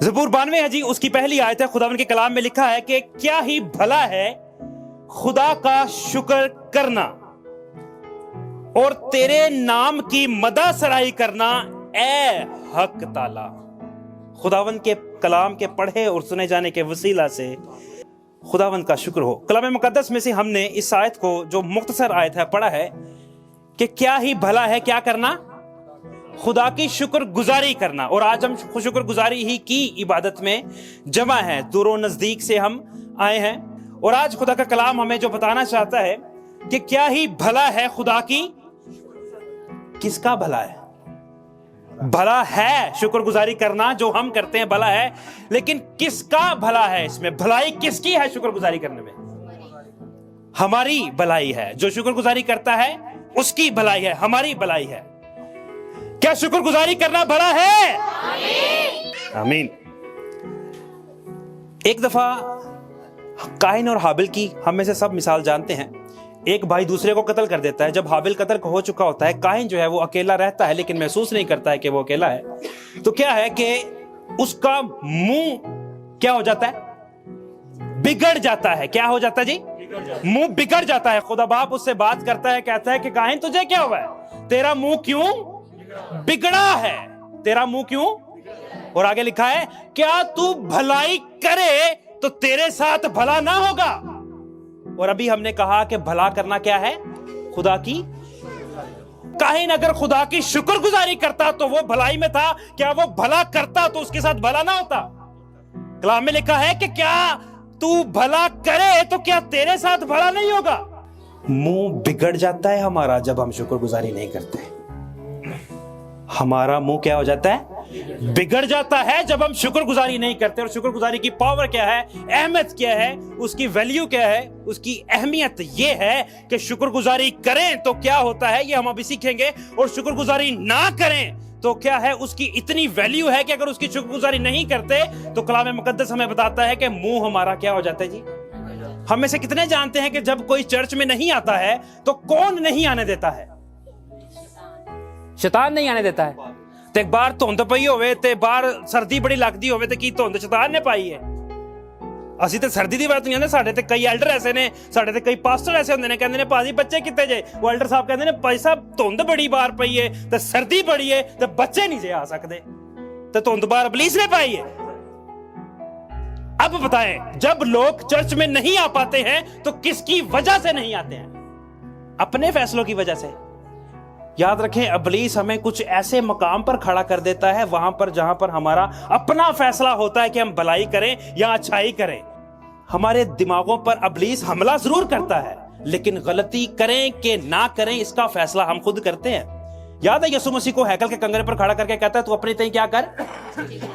ज़बूर 92 है जी, उसकी पहली आयत है। खुदावंद के कलाम में लिखा है कि क्या ही भला है खुदा का शुक्र करना और तेरे नाम की मदा सराई करना ए हक ताला। खुदावंद के कलाम के पढ़े और सुने जाने के वसीला से खुदावंद का शुक्र हो। कलाम मुकद्दस में से हमने इस आयत को, जो मुख्तसर आयत है, पढ़ा है कि क्या ही भला है क्या करना, खुदा की शुक्र गुजारी करना। और आज हम शुक्र गुजारी ही की इबादत में जमा है, दूरों नजदीक से हम आए हैं। और आज खुदा का कलाम हमें जो बताना चाहता है कि क्या ही भला है खुदा की, किसका भला है? भला है शुक्रगुजारी करना जो हम करते हैं, भला है, लेकिन किसका भला है? इसमें भलाई किसकी है? शुक्रगुजारी करने में हमारी भलाई है। जो शुक्रगुजारी करता है उसकी भलाई है, हमारी भलाई है। क्या शुक्रगुजारी करना भला है? आमीन। एक दफा काइन और हाबिल की हम में से सब मिसाल जानते हैं। एक भाई दूसरे को कत्ल कर देता है। जब हाबिल कत्ल हो चुका होता है, काइन जो है वो अकेला रहता है, लेकिन महसूस नहीं करता है कि वो अकेला है। तो क्या है कि उसका मुंह क्या हो जाता है? बिगड़ जाता है। क्या हो जाता है जी? मुंह बिगड़ जाता है। खुदा बाप उससे बात करता है, कहता है कि काइन तुझे क्या हुआ है? तेरा मुंह क्यों बिगड़ा है? तेरा मुंह क्यों? और आगे लिखा है, क्या तू भलाई करे तो तेरे साथ भला ना होगा? और अभी हमने कहा कि भला करना क्या है? खुदा की। काइन अगर खुदा की शुक्रगुजारी करता तो वो भलाई में था। क्या वो भला करता तो उसके साथ भला ना होता? कलाम में लिखा है कि क्या तू भला करे तो क्या तेरे साथ भला नहीं होगा? मुंह बिगड़ जाता है हमारा जब हम शुक्रगुजारी नहीं करते। हमारा मुंह क्या हो जाता है? बिगड़ जाता है जब हम शुक्रगुजारी नहीं करते। और शुक्रगुजारी की पावर क्या है, अहमियत क्या है, उसकी वैल्यू क्या है? उसकी अहमियत यह है कि शुक्रगुजारी करें तो क्या होता है, ये हम अभी सीखेंगे। और शुक्रगुजारी ना करें तो क्या है, उसकी इतनी वैल्यू है कि अगर उसकी शुक्रगुजारी नहीं करते तो कलाम मुकद्दस हमें बताता है कि मुंह हमारा क्या हो जाता है जी। हम में से कितने जानते हैं कि जब कोई चर्च में नहीं आता है तो कौन नहीं आने देता है? शैतान नहीं आने देता है। ते एक बार धुंध पई होवे ते बाहर सर्दी बड़ी लगदी होवे ते की धुंध शैतान ने पाई है? ਅਸੀਂ ਤੇ ਸਰਦੀ ਦੀ ਬਾਤ ਨਹੀਂ ਆਂਦੇ। ਸਾਡੇ ਤੇ ਕਈ ਐਲਡਰ ਐਸੇ ਨੇ, ਸਾਡੇ ਤੇ ਕਈ ਪਾਸਟਰ ਐਸੇ ਹੁੰਦੇ ਨੇ, ਕਹਿੰਦੇ ਨੇ ਭਾਜੀ ਬੱਚੇ ਕਿੱਥੇ ਜੇ? ਉਹ ਐਲਡਰ ਸਾਹਿਬ ਕਹਿੰਦੇ ਨੇ ਭਾਈ ਸਾਹਿਬ ਧੁੰਦ ਬੜੀ ਬਾਹਰ ਪਈ ਹੈ ਤੇ ਸਰਦੀ ਬੜੀ ਹੈ ਤੇ ਬੱਚੇ ਨਹੀਂ ਜੇ ਆ ਸਕਦੇ ਤੇ ਧੁੰਦ ਬਾਹਰ ਇਬਲੀਸ ने पाई है। अब बताएं, जब लोग चर्च में नहीं आ पाते हैं तो किसकी वजह से नहीं आते हैं? अपने फैसलों की वजह से। याद रखें, इब्लीस हमें कुछ ऐसे मकाम पर खड़ा कर देता है, वहां पर जहां पर हमारा अपना फैसला होता है कि हम भलाई करें या अच्छाई करें। हमारे दिमागों पर इब्लीस हमला जरूर करता है, लेकिन गलती करें कि ना करें इसका फैसला हम खुद करते हैं। याद है यीशु मसीह को हैकल के कंगरे पर खड़ा करके कहता है तू अपने तय क्या कर।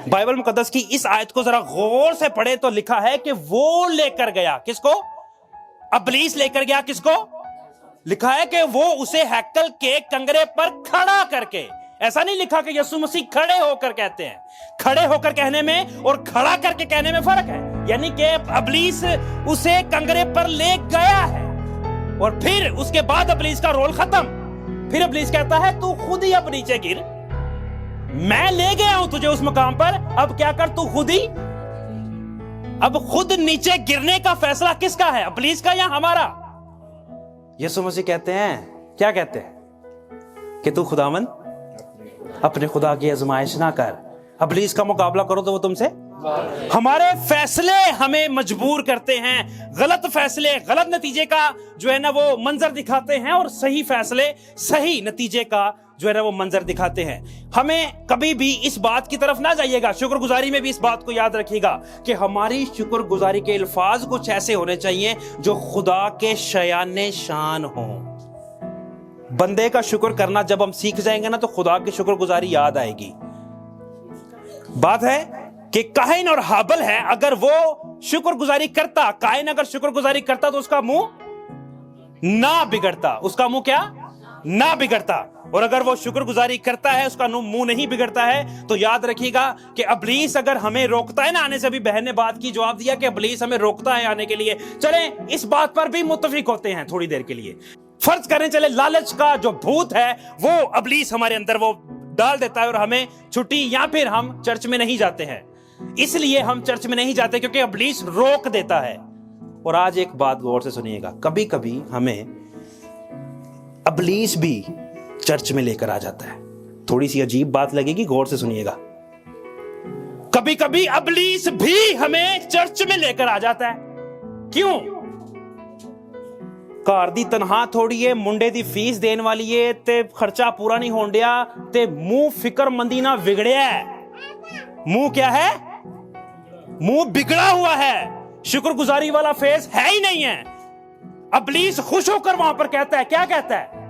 बाइबल मुकद्दस की इस आयत को जरा गौर से पढ़े तो लिखा है कि वो लेकर गया किसको? इब्लीस लेकर गया किसको? लिखा है कि वो उसे हैकल के कंगरे पर खड़ा करके। ऐसा नहीं लिखा कि यीशु मसीह खड़े होकर कहते हैं। खड़े होकर कहने में और खड़ा करके कहने में फर्क है। यानी कि इब्लीस उसे कंगरे पर ले गया है और फिर उसके बाद इब्लीस का रोल खत्म। फिर इब्लीस कहता है तू खुद ही अब नीचे गिर, मैं ले गया हूं तुझे उस मकाम पर, अब क्या कर तू खुद ही। अब खुद नीचे गिरने का फैसला किसका है, इब्लीस का या हमारा? यीशु मसीह कहते हैं, क्या कहते हैं कि तू खुदावंद अपने खुदा की आजमाइश ना कर, इब्लीस का मुकाबला करो तो वो तुमसे। हमारे फैसले हमें मजबूर करते हैं। गलत फैसले गलत नतीजे का जो है ना वो मंजर दिखाते हैं, और सही फैसले सही नतीजे का जो है ना वो मंजर दिखाते हैं। हमें कभी भी इस बात की तरफ ना जाइएगा। शुक्रगुजारी में भी इस बात को याद रखिएगा कि हमारी शुक्रगुजारी के अल्फाज कुछ ऐसे होने चाहिए जो खुदा के शयाने शान हो। बंदे का शुक्र करना जब हम सीख जाएंगे ना तो खुदा की शुक्रगुजारी याद आएगी। बात है कि काइन और हाबिल है, अगर वो शुक्रगुजारी करता, काइन अगर शुक्रगुजारी करता तो उसका मुंह ना बिगड़ता। उसका मुंह क्या? ना बिगड़ता। और अगर वो शुक्रगुजारी करता है, उसका मुंह नहीं बिगड़ता है, तो याद रखिएगा कि इब्लीस अगर हमें रोकता है ना आने से। अभी बहन ने बात की, जवाब दिया कि इब्लीस हमें रोकता है आने के लिए। चलें इस बात पर भी मुत्तफिक होते हैं थोड़ी देर के लिए। फर्ज करें चले लालच का जो भूत है वो इब्लीस हमारे अंदर वो डाल देता है और हमें छुट्टी, या फिर हम चर्च में नहीं जाते हैं। اس لیے ہم چرچ میں نہیں جاتے کیونکہ ابلیس روک دیتا ہے. اور آج ایک بات غور سے سنیے گا, کبھی کبھی ہمیں ابلیس بھی چرچ میں لے کر آ جاتا ہے. تھوڑی سی عجیب بات لگے گی, غور سے سنیے گا. کبھی کبھی ابلیس بھی ہمیں چرچ میں لے کر آ جاتا ہے. کیوں؟ گھر دی تنہا تھوڑی ہے, منڈے دی فیس دین والی ہے تے خرچہ پورا نہیں ہون ڈیا تے منہ فکر مندی نہ بگڑیا ہے. منہ کیا ہے؟ منہ بگڑا ہوا ہے, شکر گزاری والا فیس ہے ہی نہیں ہے. ابلیس خوش ہو کر وہاں پر کہتا ہے, کیا کہتا ہے؟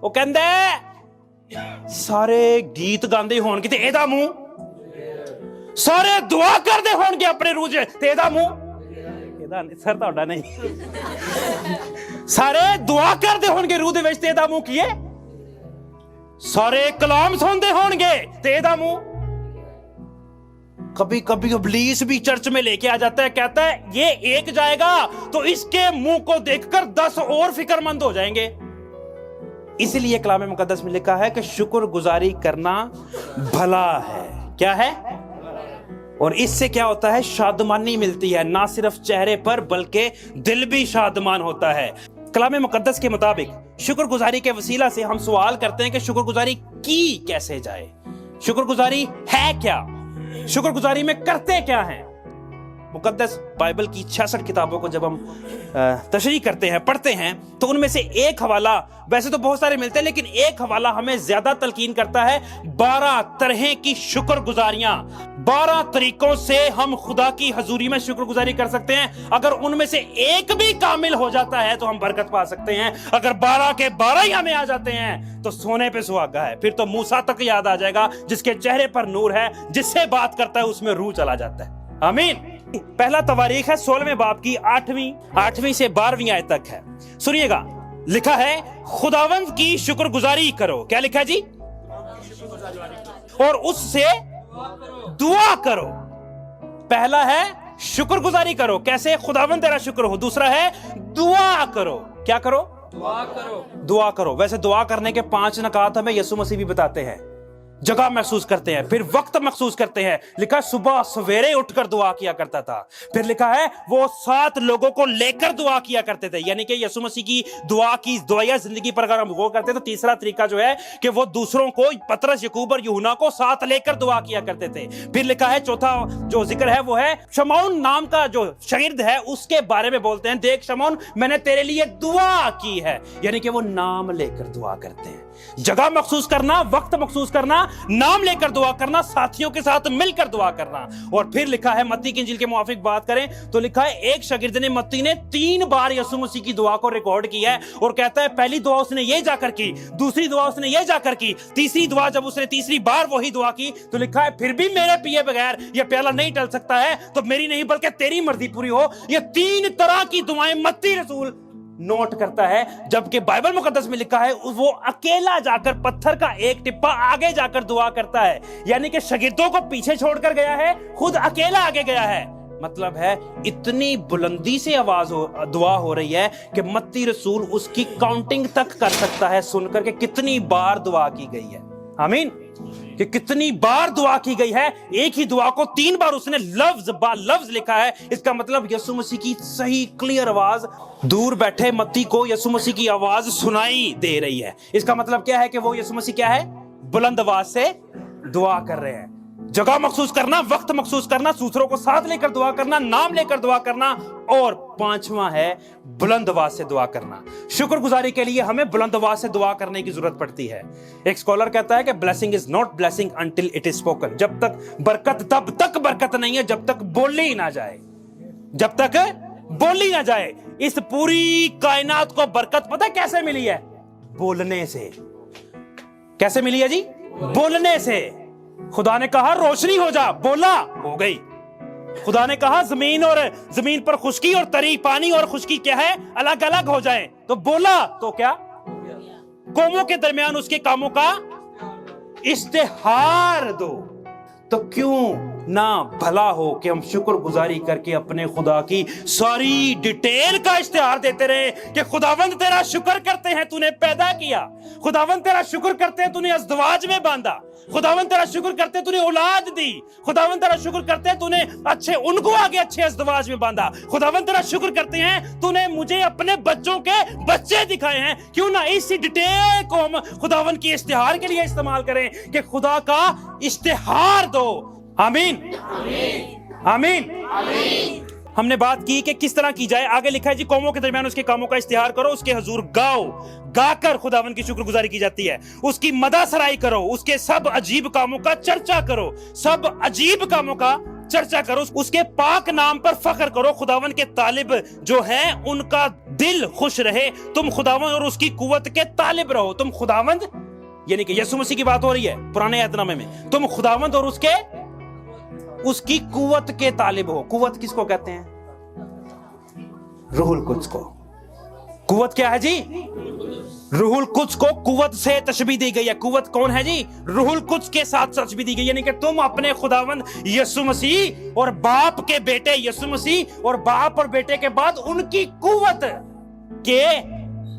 وہ کہندا ہے سارے گیت گاندے ہون گے تے ایدا منہ, سارے دعا کردے ہون گے اپنے روح تے ایدا منہ, سر تہاڈا نہیں, سارے دعا کردے ہون گے روح دے وچ تے ایدا منہ کیے, سارے کلام سندے ہون گے تے ایدا منہ. کبھی کبھی ابلیس بھی چرچ میں لے کے آ جاتا ہے, کہتا ہے یہ ایک جائے گا تو اس کے منہ کو دیکھ کر 10 اور فکر مند ہو جائیں گے. اسی لیے کلام مقدس میں لکھا ہے کہ شکر گزاری کرنا بھلا ہے. کیا ہے؟ اور اس سے کیا ہوتا ہے؟ شادمانی ملتی ہے, نہ صرف چہرے پر بلکہ دل بھی شادمان ہوتا ہے. کلام مقدس کے مطابق شکر گزاری کے وسیلہ سے ہم سوال کرتے ہیں کہ شکر گزاری کی کیسے جائے, شکر گزاری ہے کیا, شکر گزاری میں کرتے کیا ہیں. مقدس بائبل کی 66 کتابوں کو جب ہم تشریح کرتے ہیں, پڑھتے ہیں, تو ان میں سے ایک حوالہ, ویسے تو بہت سارے ملتے ہیں لیکن ایک حوالہ ہمیں زیادہ تلقین کرتا ہے. 12 طرح کی شکر گزاریاں, 12 طریقوں سے ہم خدا کی حضوری میں شکر گزاری کر سکتے ہیں. اگر ان میں سے ایک بھی کامل ہو جاتا ہے تو ہم برکت پا سکتے ہیں. اگر 12 کے 12 ہی ہمیں آ جاتے ہیں تو سونے پہ سہاگا ہے. پھر تو موسیٰ تک یاد آ جائے گا جس کے چہرے پر نور ہے, جس سے بات کرتا ہے اس میں روح چلا جاتا ہے. آمین. پہلا تواریخ ہے 16ویں باب کی 8ویں سے 12ویں آیت تک ہے. سنیے گا, لکھا ہے خداوند کی شکر گزاری کرو. کیا لکھا ہے جی؟ اور اس سے دعا کرو. پہلا ہے شکر گزاری کرو, کیسے؟ خداوند تیرا شکر ہو. دوسرا ہے دعا کرو. کیا کرو؟ دعا کرو. ویسے دعا کرنے کے 5 نکات ہمیں یسوع مسیح بھی بتاتے ہیں. جگہ محسوس کرتے ہیں, پھر وقت محسوس کرتے ہیں. لکھا ہے صبح سویرے اٹھ کر دعا کیا کرتا تھا. پھر لکھا ہے وہ 7 لوگوں کو لے کر دعا کیا کرتے تھے, یعنی کہ یسوع مسیح کی دعا کی دعائیہ زندگی پر اگر ہم غور کرتے ہیں تو تیسرا طریقہ جو ہے کہ وہ دوسروں کو, پطرس, یعقوب اور یوحنا کو ساتھ لے کر دعا کیا کرتے تھے. پھر لکھا ہے چوتھا جو ذکر ہے وہ ہے شمعون نام کا جو شاگرد ہے اس کے بارے میں بولتے ہیں, دیکھ شمعون میں نے تیرے لیے دعا کی ہے, یعنی کہ وہ نام لے کر دعا کرتے ہیں. جگہ محسوس کرنا, وقت محسوس کرنا, نام لے کر دعا کرنا, ساتھیوں کے ساتھ مل کر دعا کرنا. اور پھر لکھا ہے متی کی انجیل کے موافق بات کریں تو لکھا ہے ایک شاگرد نے, متی نے 3 بار یسوع مسیح کی دعا کو ریکارڈ کیا ہے اور کہتا ہے پہلی دعا اس نے یہ جا کر کی, دوسری دعا اس نے یہ جا کر کی, تیسری دعا جب اس نے تیسری بار وہی دعا کی تو لکھا ہے پھر بھی میرے پیے بغیر یہ پیالہ نہیں ٹل سکتا ہے, تو میری نہیں بلکہ تیری مرضی پوری ہو. یہ 3 طرح کی دعائیں متی رسول نوٹ کرتا ہے, جبکہ بائبل مقدس میں لکھا ہے وہ اکیلا جا کر پتھر کا ایک ٹپا آگے جا کر دعا کرتا ہے, یعنی کہ شاگردوں کو پیچھے چھوڑ کر گیا ہے, خود اکیلا آگے گیا ہے. مطلب ہے اتنی بلندی سے دعا ہو رہی ہے کہ متی رسول اس کی کاؤنٹنگ تک کر سکتا ہے سن کر کہ کتنی بار دعا کی گئی ہے. آمین. کہ کتنی بار دعا کی گئی ہے, ایک ہی دعا کو 3 بار اس نے لفظ با لفظ لکھا ہے. اس کا مطلب یسوع مسیح کی صحیح کلیئر آواز دور بیٹھے متی کو یسوع مسیح کی آواز سنائی دے رہی ہے. اس کا مطلب کیا ہے کہ وہ یسوع مسیح کیا ہے؟ بلند آواز سے دعا کر رہے ہیں. جگہ محسوس کرنا, وقت محسوس کرنا, دوسروں کو ساتھ لے کر دعا کرنا, نام لے کر دعا کرنا, اور 5واں ہے بلند آواز سے دعا کرنا. شکر گزاری کے لیے ہمیں بلند آواز سے دعا کرنے کی ضرورت پڑتی ہے. ایک اسکالر کہتا ہے کہ blessing is not blessing until it is spoken. جب تک برکت تب تک برکت نہیں ہے جب تک بولی نہ جائے, جب تک بولی نہ جائے. اس پوری کائنات کو برکت پتہ کیسے ملی ہے؟ بولنے سے. کیسے ملی ہے جی؟ بولنے سے. خدا نے کہا روشنی ہو جا, بولا, ہو گئی. خدا نے کہا زمین پر خشکی اور تری پانی اور خشکی کیا ہے الگ الگ ہو جائیں, تو بولا, تو کیا قوموں کے درمیان اس کے کاموں کا اشتہار دو. تو کیوں ना भला हो कि हम शुक्रगुजारी करके अपने खुदा की सारी डिटेल का इश्तिहार देते रहे कि खुदावंद तेरा शुक्र करते हैं तूने पैदा किया, खुदावंद तेरा शुक्र करते हैं तूने अज़दवाज में बांधा, खुदावंद तेरा शुक्र करते हैं तूने औलाद दी, खुदावंद तेरा शुक्र करते हैं तूने उनको आगे अच्छे अज़दवाज में बांधा, खुदावंद तेरा शुक्र करते हैं तूने मुझे अपने बच्चों के बच्चे दिखाए हैं। क्यों ना इसी डिटेल को हम खुदावंद की इश्तिहार के लिए इस्तेमाल करें कि खुदा का इश्तिहार दो। आमीन आमीन आमीन। हमने बात की कि किस तरह की जाए, आगे लिखा है जी कौमों के दरमियान उसके कामों का इश्तिहार करो, उसके हुजूर गाओ, गाकर खुदावंद की शुक्रगुजारी की जाती है, उसकी मदासराई करो, उसके सब अजीब कामों का चर्चा करो, सब अजीब कामों का चर्चा करो, उसके पाक नाम पर फख्र करो। खुदावंद के तालिब जो है उनका दिल खुश रहे, तुम खुदावंद और उसकी कुव्वत के तालिब रहो। तुम खुदावंद यानी कि यीशु मसीह की बात हो रही है पुराने अहदनामे में, तुम खुदावंद और उसकी कुव्वत के तालिब हो। कुव्वत किसको कहते हैं? रूहुल कुद्स को। कुव्वत क्या है जी? रूहुल कुद्स को कुव्वत से तशबीह दी गई है। कुव्वत कौन है जी? रूहुल कुद्स के साथ तशबीह दी गई, यानी कि तुम अपने खुदावंद यीशु मसीह और बाप के बेटे यीशु मसीह और बाप और बेटे के बाद उनकी कुव्वत के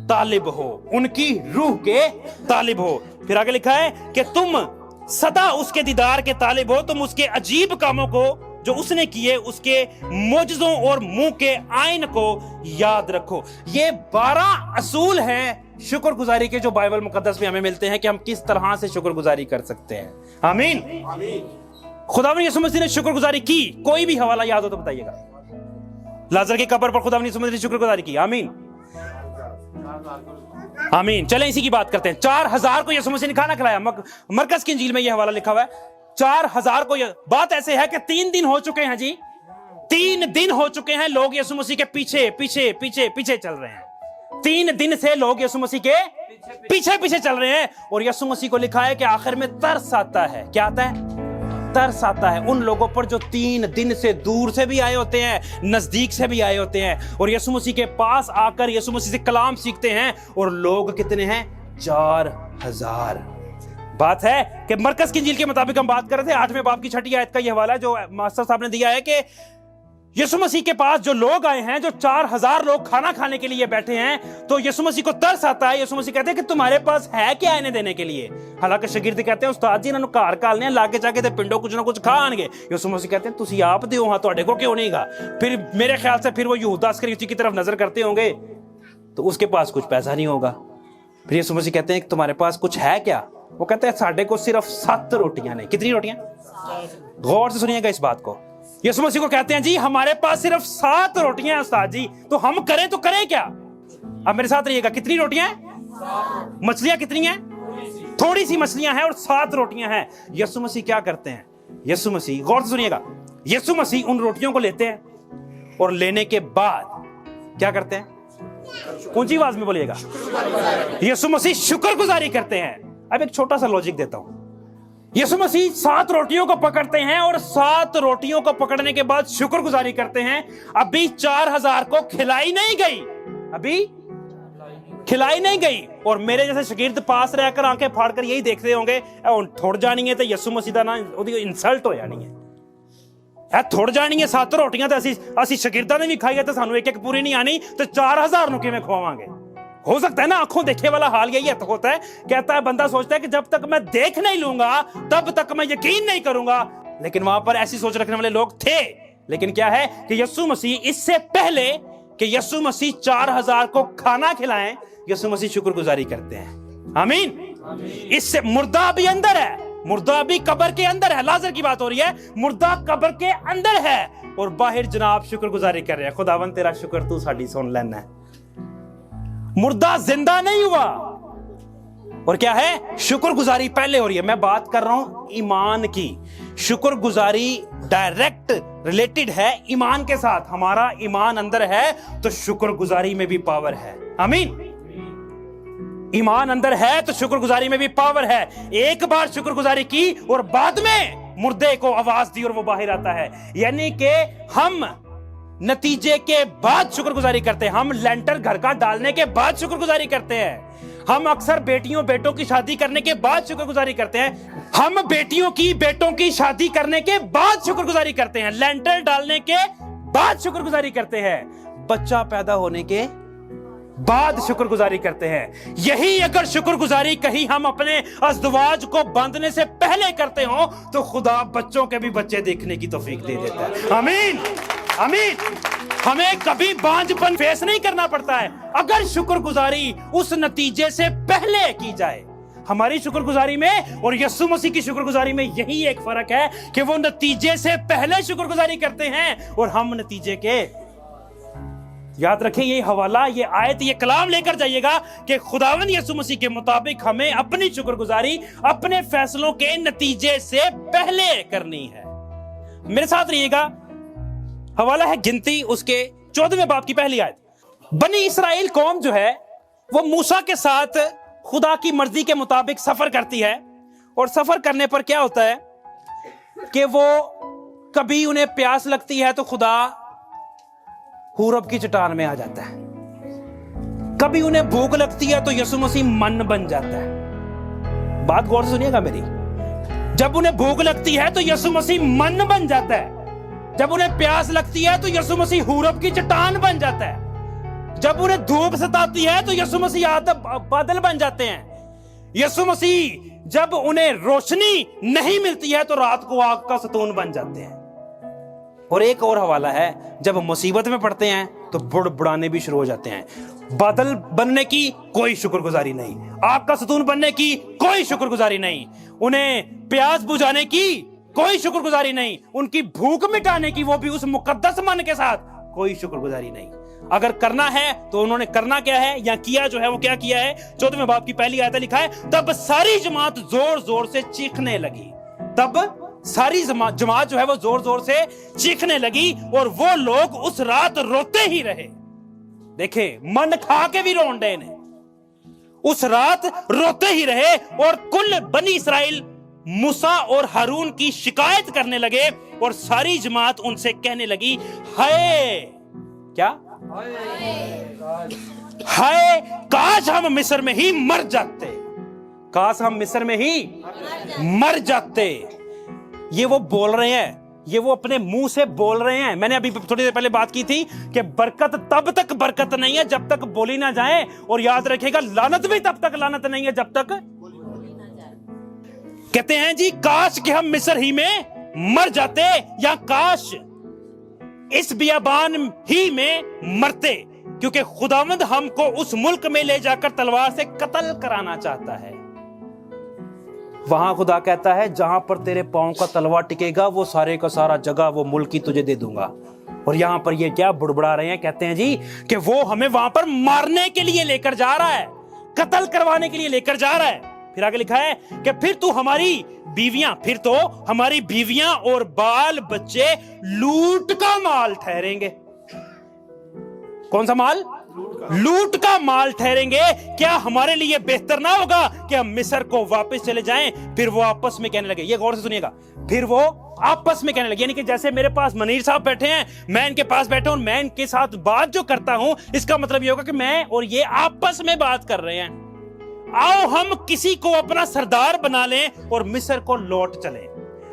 तालिब हो, उनकी रूह के तालिब हो। फिर आगे लिखा है कि तुम सदा उसके दीदार के तालिब हो, तुम उसके अजीब कामों को जो उसने किए, उसके मोजज़ों और मुंह के आइन को याद रखो। ये 12 असूल हैं शुक्रगुजारी के जो बाइबल मुकद्दस में हमें मिलते हैं कि हम किस तरह से शुक्रगुजारी कर सकते हैं। आमीन। खुदावंद यीशु मसीह ने शुक्रगुजारी की, कोई भी हवाला याद हो तो बताइएगा। लाजर की कब्र पर खुदावंद यीशु मसीह ने शुक्रगुजारी की। आमीन आमीन। चलें इसी की बात करते हैं। 4000 को यीशु मसीह ने खाना खिलाया। मरकस की इंजील में यह हवाला लिखा हुआ है। 4000 को बात ऐसे है कि 3 दिन हो चुके हैं जी, 3 दिन हो चुके हैं लोग यीशु मसीह के पीछे पीछे पीछे पीछे चल रहे हैं। 3 दिन से लोग यीशु मसीह के पीछे पीछे चल रहे हैं और यीशु मसीह को लिखा है कि आखिर में तरस आता है। क्या आता है? तरस आता है उन लोगों पर जो 3 दिन से दूर से भी आए होते हैं, नजदीक से भी आए होते हैं और यीशु मसीह के पास आकर यीशु मसीह से कलाम सीखते हैं। और लोग कितने हैं? 4000। बात है कि मरकस की इंजील के मुताबिक हम बात कर रहे थे, 8वें बाब की 6ठी आयत का यह हवाला है जो मास्टर साहब ने दिया है कि यीशु मसीह के पास जो लोग आए हैं, जो 4000 लोग खाना खाने के लिए बैठे हैं, तो यीशु मसीह को तरस आता है। यीशु मसीह कहते हैं कि तुम्हारे पास है क्या इन्हें देने के लिए? हालांकि शागिर्द कहते हैं उस्ताद जी इन्होंने घर कालने लागे जाके ते पिंडों कुछ ना कुछ खाएंगे। यीशु मसीह कहते हैं तुसी आप दियो, हां ਤੁਹਾਡੇ को क्यों नहीं गा। फिर मेरे ख्याल से फिर वो यहूदा अस्करियोती की तरफ नजर करते होंगे तो उसके पास कुछ पैसा नहीं होगा। फिर यीशु मसीह कहते हैं कि तुम्हारे पास कुछ है क्या? वो कहते हैं साढ़े को सिर्फ 7 रोटियां नहीं। कितनी रोटियां? गौर से सुनिएगा इस बात को। यीशु मसीह को कहते हैं जी हमारे पास सिर्फ 7 रोटियां हैं उस्ताद जी, तो हम करें तो करें क्या? अब मेरे साथ रहिएगा। कितनी रोटियां हैं? मछलियां कितनी हैं? थोड़ी सी मछलियां हैं और 7 रोटियां हैं। यीशु मसीह क्या करते हैं? यीशु मसीह, गौर से सुनिएगा, यीशु मसीह उन रोटियों को लेते हैं और लेने के बाद क्या करते हैं? ऊंची आवाज में बोलिएगा। यीशु मसीह शुक्रगुजारी करते हैं। अब एक छोटा सा लॉजिक देता हूं। यीशु मसीह 7 रोटियों को पकड़ते हैं और 7 रोटियों को पकड़ने के बाद शुक्रगुजारी करते हैं। अभी 4000 को खिलाई नहीं गई, अभी खिलाई नहीं गई। और मेरे जैसे शागिर्द पास रहकर आंखें फाड़कर यही देखते होंगे थोड़ जानी है तो यीशु मसीह का ना इंसल्ट हो जानी है। थोड़ जानी है 7 रोटियां तो ਅਸੀਂ शागिर्दां ने भी खाई है तो सानू एक पूरी नहीं आनी तो 4000 ਨੂੰ ਕਿਵੇਂ ਖਵਾਵਾਂਗੇ? हो सकता है ना आंखों देखे वाला हाल यही होता है। कहता है बंदा सोचता है कि जब तक मैं देख नहीं लूंगा तब तक मैं यकीन नहीं करूंगा। लेकिन वहां पर ऐसी सोच रखने वाले लोग थे। लेकिन क्या है कि यीशु मसीह इससे पहले कि यीशु मसीह 4000 को खाना खिलाएं, यीशु मसीह शुक्रगुजारी करते हैं। आमीन। इससे मुर्दा भी अंदर है, मुर्दा भी कब्र के अंदर है। लाजर की बात हो रही है, मुर्दा कब्र के अंदर है और बाहर जनाब शुक्रगुजारी कर रहे हैं। खुदावन तेरा शुक्र तू साडी सुन लेना है। मुर्दा जिंदा नहीं हुआ और क्या है? शुक्रगुजारी पहले हो रही है। मैं बात कर रहा हूं ईमान की। शुक्रगुजारी डायरेक्ट रिलेटेड है ईमान के साथ। हमारा ईमान अंदर है तो शुक्रगुजारी में भी पावर है। आमीन। ईमान अंदर है तो शुक्रगुजारी में भी पावर है। एक बार शुक्रगुजारी की और बाद में मुर्दे को आवाज दी और वो बाहर आता है। यानी कि हम नतीजे के बाद शुक्रगुजारी करते हैं। हम लेंटर घर का डालने के बाद शुक्रगुजारी करते हैं। ہم اکثر بیٹیوں بیٹوں کی شادی کرنے کے بعد شکر گزاری کرتے ہیں. ہم بیٹیوں کی بیٹوں کی شادی کرنے کے بعد شکر گزاری کرتے ہیں, لینٹر ڈالنے کے بعد شکر گزاری کرتے ہیں, بچہ پیدا ہونے کے بعد شکر گزاری کرتے ہیں. یہی اگر شکر گزاری کہیں ہم اپنے ازدواج کو باندھنے سے پہلے کرتے ہوں تو خدا بچوں کے بھی بچے دیکھنے کی توفیق دے دیتا ہے. آمین آمین. ہمیں کبھی بانجھ پن فیس نہیں کرنا پڑتا ہے اگر شکر گزاری اس نتیجے سے پہلے کی جائے. ہماری شکر گزاری میں اور یسوع مسیح کی شکر گزاری میں یہی ایک فرق ہے کہ وہ نتیجے سے پہلے شکر گزاری کرتے ہیں اور ہم نتیجے کے. یاد رکھیں یہ حوالہ, یہ آیت, یہ کلام لے کر جائیے گا کہ خداوند یسوع مسیح کے مطابق ہمیں اپنی شکر گزاری اپنے فیصلوں کے نتیجے سے پہلے کرنی ہے. میرے ساتھ رہیے گا. حوالہ ہے گنتی اس کے 14ویں باب کی پہلی آیت. بنی اسرائیل قوم جو ہے وہ موسیٰ کے ساتھ خدا کی مرضی کے مطابق سفر کرتی ہے, اور سفر کرنے پر کیا ہوتا ہے کہ وہ کبھی انہیں پیاس لگتی ہے تو خدا حورب کی چٹان میں آ جاتا ہے, کبھی انہیں بھوک لگتی ہے تو یسوع مسیح من بن جاتا ہے. بات غور سے سنیے گا میری. جب انہیں بھوک لگتی ہے تو یسوع مسیح من بن جاتا ہے, جب انہیں پیاس لگتی ہے تو یسوع مسیح حورب کی چٹان بن جاتا ہے, جب انہیں دھوپ ستاتی ہے تو یسوع مسیح بادل بن جاتے ہیں. یسوع مسیح جب انہیں روشنی نہیں ملتی ہے تو رات کو آگ کا ستون بن جاتے ہیں. اور ایک اور حوالہ ہے, جب مصیبت میں پڑتے ہیں تو بڑبڑانے بھی شروع ہو جاتے ہیں. بادل بننے کی کوئی شکر گزاری نہیں, آگ کا ستون بننے کی کوئی شکر گزاری نہیں, انہیں پیاس بجھانے کی کوئی شکر گزاری نہیں, ان کی بھوک مٹانے کی وہ بھی اس مقدس من کے ساتھ کوئی شکر گزاری نہیں. اگر کرنا ہے تو انہوں نے کرنا کیا ہے یا کیا جو ہے وہ کیا کیا ہے. 14ویں باب کی پہلی آیت لکھا ہے, تب ساری جماعت زور زور سے چیخنے لگی. تب ساری جماعت جو ہے وہ زور زور سے چیخنے لگی اور وہ لوگ اس رات روتے ہی رہے. دیکھیں من کھا کے بھی رون ڈے نے, اس رات روتے ہی رہے. اور کل بنی اسرائیل موسیٰ اور ہارون کی شکایت کرنے لگے اور ساری جماعت ان سے کہنے لگی, ہائے کیا, ہائے کاش ہم مصر میں ہی مر جاتے, کاش ہم مصر میں ہی مر جاتے. یہ وہ بول رہے ہیں, یہ وہ اپنے منہ سے بول رہے ہیں. میں نے ابھی تھوڑی دیر پہلے بات کی تھی کہ برکت تب تک برکت نہیں ہے جب تک بولی نہ جائے, اور یاد رکھے گا لعنت بھی تب تک لعنت نہیں ہے جب تک. کہتے ہیں جی کاش کہ ہم مصر ہی میں مر جاتے, یا کاش اس بیابان ہی میں مرتے, کیونکہ خداوند ہم کو اس ملک میں لے جا کر تلوار سے قتل کرانا چاہتا ہے. وہاں خدا کہتا ہے جہاں پر تیرے پاؤں کا تلوار ٹکے گا وہ سارے کا سارا جگہ وہ ملک ہی تجھے دے دوں گا. اور یہاں پر یہ کیا بڑبڑا رہے ہیں, کہتے ہیں جی کہ وہ ہمیں وہاں پر مارنے کے لیے لے کر جا رہا ہے, قتل کروانے کے لیے لے کر جا رہا ہے. پھر آگے لکھا ہے کہ پھر تو ہماری بیویاں اور بال بچے لوٹ کا مال ٹھہریں گے. کون سا مال؟ لوٹ کا مال ٹھہریں گے. کیا ہمارے لیے بہتر نہ ہوگا کہ ہم مصر کو واپس چلے جائیں؟ پھر وہ آپس میں کہنے لگے, یہ غور سے سنیے گا, پھر وہ آپس میں کہنے لگے, یعنی کہ جیسے میرے پاس منیر صاحب بیٹھے ہیں, میں ان کے پاس بیٹھا ہوں, میں ان کے ساتھ بات جو کرتا ہوں اس کا مطلب یہ ہوگا کہ میں اور یہ آپس میں بات کر رہے ہیں. آؤ ہم کسی کو اپنا سردار بنا لیں اور مصر کو لوٹ چلیں.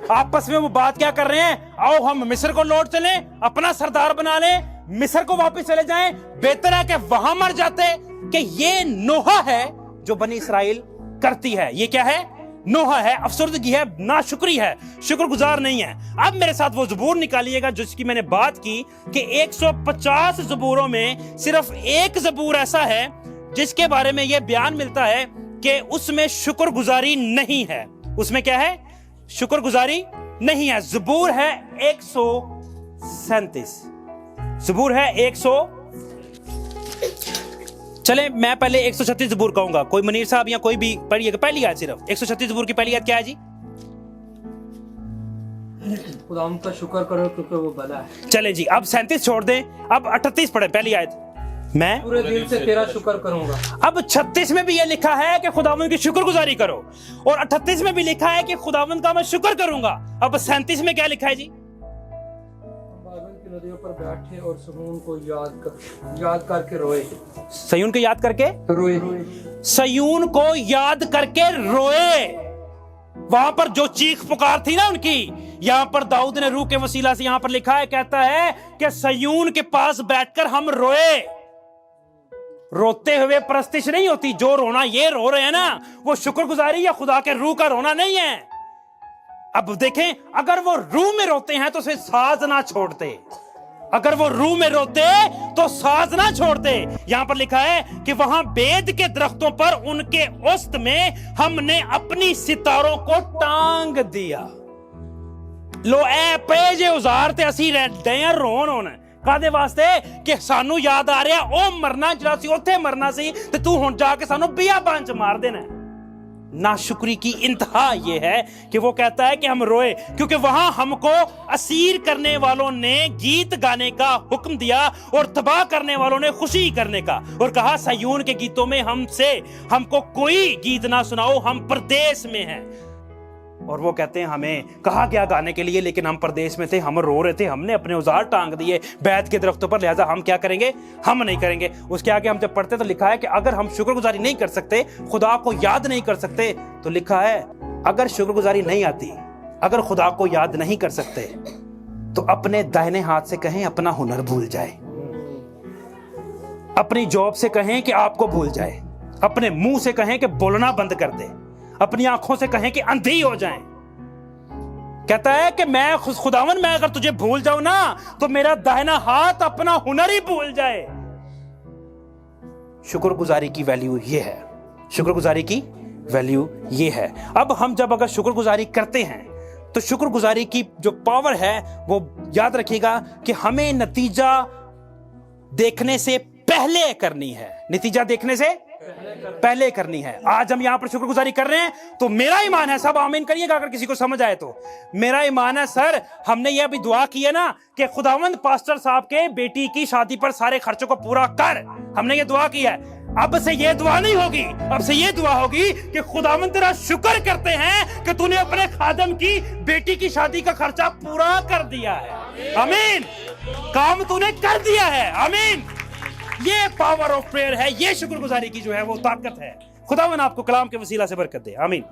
آپس میں وہ بات کیا کر رہے ہیں, آؤ ہم مصر کو لوٹ چلیں, اپنا سردار بنا لیں, مصر کو واپس چلے جائیں, بہتر ہے کہ وہاں مر جاتے. کہ یہ نوحہ ہے جو بنی اسرائیل کرتی ہے. یہ کیا ہے؟ نوحہ ہے, افسردگی ہے, ناشکری ہے, شکر گزار نہیں ہے. اب میرے ساتھ وہ زبور نکالیے گا جس کی میں نے بات کی کہ 150 زبوروں میں صرف ایک زبور ایسا ہے جس کے بارے میں یہ بیان ملتا ہے کہ اس میں شکر گزاری نہیں ہے. اس میں کیا ہے؟ شکر گزاری نہیں ہے. زبور ہے 137. زبور ہے 100. چلیں میں پہلے 136 زبور کہوں گا, کوئی منیر صاحب یا کوئی بھی پڑھیے گا. پہلی آیت صرف 136 زبور کی پہلی آیت کیا ہے جی؟ خدا ان کا شکر کرو کیونکہ وہ بھلا ہے. چلیں جی اب 37 چھوڑ دیں, اب 38 پڑھیں. پہلی آیت, میں پورے دل سے تیرا شکر کروں گا. اب 36 میں بھی یہ لکھا ہے کہ خداوند کی شکر گزاری کرو, اور 38 میں بھی لکھا ہے کہ خداوند کا میں شکر کروں گا. اب 37 میں کیا لکھا ہے جی؟ नदियों पर बैठे और सुकून को याद करके रोए। सयून को याद करके रोए। सयून को याद करके रोए। वहां पर जो चीख पुकार थी ना उनकी, यहां पर दाऊद ने रूह के वसीला से यहां पर लिखा है, कहता है कि सयून के पास बैठकर हम रोए। रोते हुए परस्तिश नहीं होती, जो रोना ये रो रहे हैं ना वो शुक्रगुजारी या खुदा के रूह का रोना नहीं है। अब देखें, अगर वो रूह में रोते हैं तो फिर साज ना छोड़ते, अगर वो रूह में रोते तो साज ना छोड़ते। यहां पर लिखा है कि वहां बेद के दरख्तों पर उनके औसत में हमने अपनी सितारों को टांग दिया। लो ए पे जे उजार ते असी रहते हैं रोन होना कादे वास्ते कि सानू याद आ रहा ओ मरना जरा सी उत्थे मरना सी ते तू हुण जाके सानू बियाबान च मार देना। नाशुक्री की इंतहा यह है कि वो कहता है कि हम रोए क्योंकि वहां हमको असीर करने वालों ने गीत गाने का हुक्म दिया और तबाह करने वालों ने खुशी करने का, और कहा सयून के गीतों में हमको कोई गीत ना सुनाओ, हम परदेश में हैं। और वो कहते हैं हमें कहा गया गाने के लिए लेकिन हम परदेश में थे, हम रो रहे थे, हमने अपने औजार टांग दिए बैत के दरख्तों पर, लिहाजा हम क्या करेंगे, हम नहीं करेंगे। उसके आगे हम जब पढ़ते तो लिखा है कि अगर हम शुक्रगुजारी नहीं कर सकते, खुदा को याद नहीं कर सकते, तो लिखा है अगर शुक्रगुजारी नहीं आती, अगर खुदा को याद नहीं कर सकते तो अपने दाहिने हाथ से कहें अपना हुनर भूल जाए, अपनी जॉब से कहें कि आपको भूल जाए, अपने मुंह से कहें कि बोलना बंद कर दे, अपनी आंखों से कहें कि अंधी हो जाएं। कहता है कि मैं खुदावन, मैं अगर तुझे भूल जाऊं ना तो मेरा दाहिना हाथ अपना हुनर ही भूल जाए। शुक्रगुजारी की वैल्यू ये है, शुक्रगुजारी की वैल्यू ये है। अब हम जब अगर शुक्रगुजारी करते हैं तो शुक्रगुजारी की जो पावर है वो याद रखिएगा कि हमें नतीजा देखने से पहले करनी है, नतीजा देखने से पहले करनी है। आज हम यहां पर शुक्रगुजारी कर रहे हैं तो मेरा ईमान है, सब आमीन करिएगा अगर किसी को समझ आए तो। मेरा ईमान है सर, हमने ये अभी दुआ की है ना कि खुदावंद पास्टर साहब के बेटी की शादी पर सारे खर्चों को पूरा कर, हमने ये दुआ की है। अब से ये दुआ नहीं होगी, अब से ये दुआ होगी कि खुदावंद तेरा शुक्र करते हैं कि तूने अपने खादम की बेटी की शादी का खर्चा पूरा कर दिया है। आमीन, काम तूने कर दिया है। आमीन, ये पावर ऑफ प्रेयर है, ये शुक्रगुजारी की जो है वो ताकत है। खुदावन आपको कलाम के वसीला से बरकत दे। आमीन।